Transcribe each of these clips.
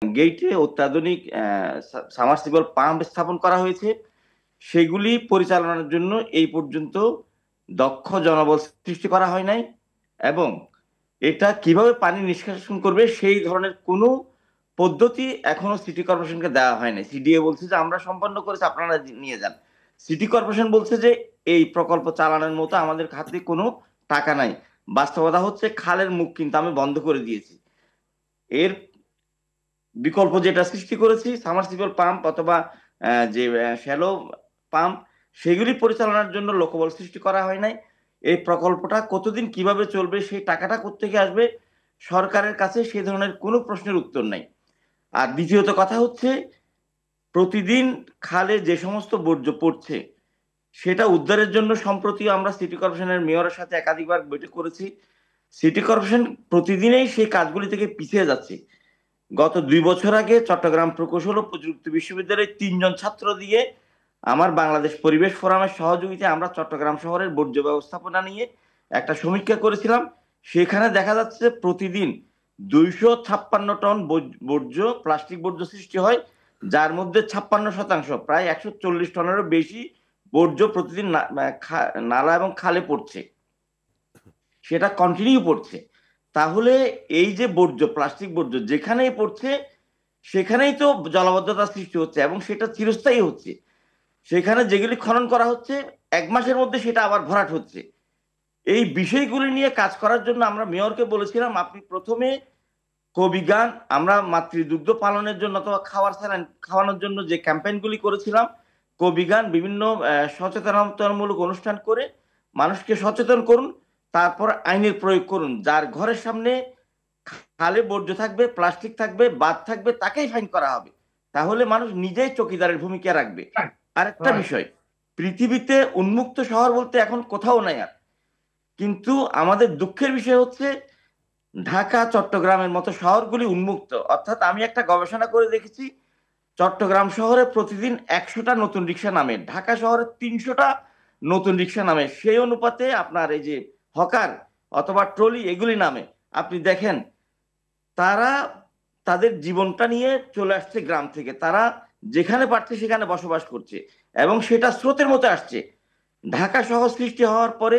গেইটে অত্যাধুনিক submersible pump স্থাপন করা হয়েছে। সেগুলি পরিচালনার জন্য এই পর্যন্ত দক্ষ জনবল সৃষ্টি করা হয় নাই, এবং এটা কিভাবে পানি নিষ্কাশন করবে সেই ধরনের কোনো পদ্ধতি এখনো সিটি কর্পোরেশনকে দেওয়া হয়নি। সিডিএ বলছে যে আমরা সম্পন্ন করেছি, আপনারা নিয়ে যান। সিটি কর্পোরেশন বলছে যে এই প্রকল্প চালানোর মতো আমাদের খাতে কোনো টাকা নাই। বাস্তবতা হচ্ছে খালের মুখ কিন্তু আমি বন্ধ করে দিয়েছি। এর বিকল্প যেটা সৃষ্টি করেছি সাবমার্সিবল পাম্প অথবা যে শ্যালো পাম্প, সেগুলি পরিচালনার জন্য লোকবল সৃষ্টি করা হয় নাই। এই প্রকল্পটা কতদিন কিভাবে চলবে, সেই টাকাটা কোত্থেকে আসবে, সরকারের কাছে সে ধরনের কোনো প্রশ্নের উত্তর নাই। আর দ্বিতীয়ত কথা হচ্ছে, প্রতিদিন খালে যে সমস্ত বর্জ্য পড়ছে সেটা উদ্ধারের জন্য সম্প্রতি আমরা সিটি কর্পোরেশনের মেয়রের সাথে একাধিকবার বৈঠক করেছি। সিটি কর্পোরেশন প্রতিদিনই সেই কাজগুলি থেকে পিছিয়ে যাচ্ছে। গত 2 বছর আগে চট্টগ্রাম প্রকৌশল ও প্রযুক্তি বিশ্ববিদ্যালয়ের 3 জন ছাত্র দিয়ে আমার বাংলাদেশ পরিবেশ ফোরামের সহযোগিতায় আমরা চট্টগ্রাম শহরের বর্জ্য ব্যবস্থাপনা নিয়ে একটা সমীক্ষা করেছিলাম। সেখানে দেখা যাচ্ছে প্রতিদিন 256 টন বর্জ্য, প্লাস্টিক বর্জ্য সৃষ্টি হয়, যার মধ্যে 56% প্রায় 140 টনেরও বেশি বর্জ্য প্রতিদিন নালা এবং খালে পড়ছে, সেটা কন্টিনিউ পড়ছে। তাহলে এই যে বর্জ্য, প্লাস্টিক বর্জ্য যেখানেই পড়ছে সেখানেই তো জলাবদ্ধতা সৃষ্টি হচ্ছে, এবং সেটা চিরস্থায়ী হচ্ছে। সেখানে যেগুলি খনন করা হচ্ছে 1 মাসের মধ্যে সেটা আবার ভরাট হচ্ছে। এই বিষয়গুলি নিয়ে কাজ করার জন্য আমরা মেয়রকে বলেছিলাম, আপনি প্রথমে কবিগান, আমরা মাতৃদুগ্ধ পালনের জন্য অথবা খাওয়ানোর জন্য যে ক্যাম্পেইনগুলি করেছিলাম, কবিগান, বিভিন্ন সচেতনতামূলক অনুষ্ঠান করে মানুষকে সচেতন করুন, তারপর আইনের প্রয়োগ করুন। যার ঘরের সামনে খালে বর্জ্য থাকবে, প্লাস্টিক থাকবে, বাদ থাকবে, তাকেই ফাইন করা হবে। তাহলে মানুষ নিজেই চকিদারের ভূমিকা রাখবে। আরেকটা বিষয়, পৃথিবীতে উন্মুক্ত শহর বলতে এখন কোথাও নাই আর। কিন্তু আমাদের দুঃখের বিষয় হচ্ছে ঢাকা, চট্টগ্রামের মতো শহরগুলি উন্মুক্ত। অর্থাৎ আমি একটা গবেষণা করে দেখেছি, চট্টগ্রাম শহরে প্রতিদিন 100টা নতুন রিক্সা নামে, ঢাকা শহরে 300টা নতুন রিক্সা নামে। সেই অনুপাতে আপনার এই যে হকার অথবা ট্রলি এগুলি নামে। আপনি দেখেন তারা তাদের জীবনটা নিয়ে চলে আসছে গ্রাম থেকে, তারা যেখানে পারছে সেখানে বসবাস করছে, এবং সেটা স্রোতের মতো আসছে। ঢাকা শহর সৃষ্টি হওয়ার পরে,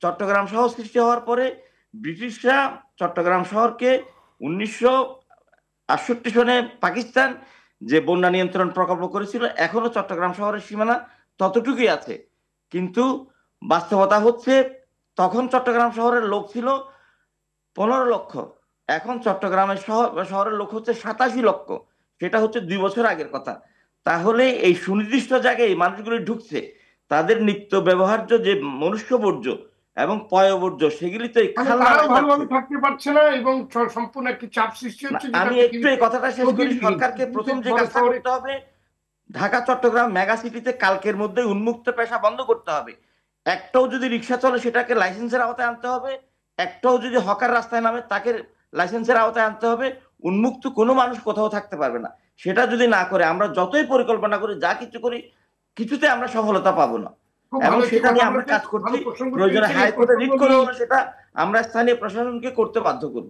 চট্টগ্রাম শহর সৃষ্টি হওয়ার পরে ব্রিটিশরা চট্টগ্রাম শহরকে 1968 সনে পাকিস্তান যে বন্যা নিয়ন্ত্রণ প্রকল্প করেছিল, এখনো চট্টগ্রাম শহরের সীমানা ততটুকুই আছে। কিন্তু বাস্তবতা হচ্ছে তখন চট্টগ্রাম শহরের লোক ছিল 15 লক্ষ, এখন চট্টগ্রামের শহরের লোক হচ্ছে 87 লক্ষ। সেটা হচ্ছে 2 বছর আগের কথা। তাহলে এই সুনির্দিষ্ট জায়গায় এই মানুষগুলি ঢুকছে, তাদের নিত্য ব্যবহার্য যে মনুষ্য বর্জ্য এবং পয়বর্জ্য সেগুলি তো ভালোভাবে থাকতে পারছে না, এবং সম্পূর্ণ একটি চাপ সৃষ্টি হচ্ছে। আমি একটু এই কথাটা শেষ করি। সরকারকে প্রথম যে কাজটা করতে হবে, ঢাকা চট্টগ্রাম মেগা সিটিতে কালকের মধ্যে উন্মুক্ত পেশা বন্ধ করতে হবে। একটাও যদি রিক্সা চলে সেটাকে লাইসেন্সের আওতায় আনতে হবে, একটাও যদি হকার রাস্তায় নামে তাকে লাইসেন্সের আওতায় আনতে হবে। উন্মুক্ত কোনো মানুষ কোথাও থাকতে পারবে না। সেটা যদি না করে, আমরা যতই পরিকল্পনা করি, যা কিছু করি, কিছুতে আমরা সফলতা পাবো না। এবং সেটা নিয়ে আমরা কাজ করছি। প্রয়োজনে হাইকোর্টে রিট করে হলো সেটা আমরা স্থানীয় প্রশাসনকে করতে বাধ্য করব।